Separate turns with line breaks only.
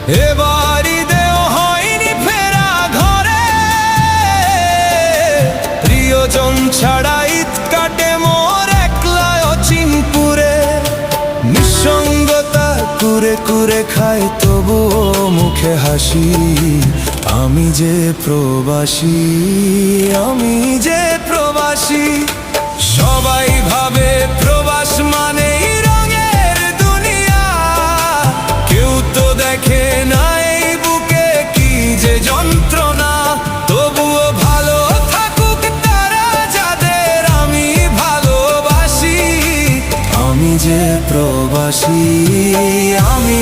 এবার ঈদেও হয়নি ফেরা ঘরে, প্রিয়জন ছাড়া ঈদ কাটে মোর একলা অচিনপুরে। নিঃসঙ্গতা কুরে কুরে খায় তবুও মুখে হাসি, আমি যে প্রবাসী, আমি যে প্রবাসী। সবাই ভাবে প্রবাস মানেই রঙের দুনিয়া, কেউ তো দেখে না এই বুকে কি যে যন্ত্রণা। তবুও ভালো থাকুক তারা যাদের আমি ভালোবাসি, আমি যে প্রবাসী, আমি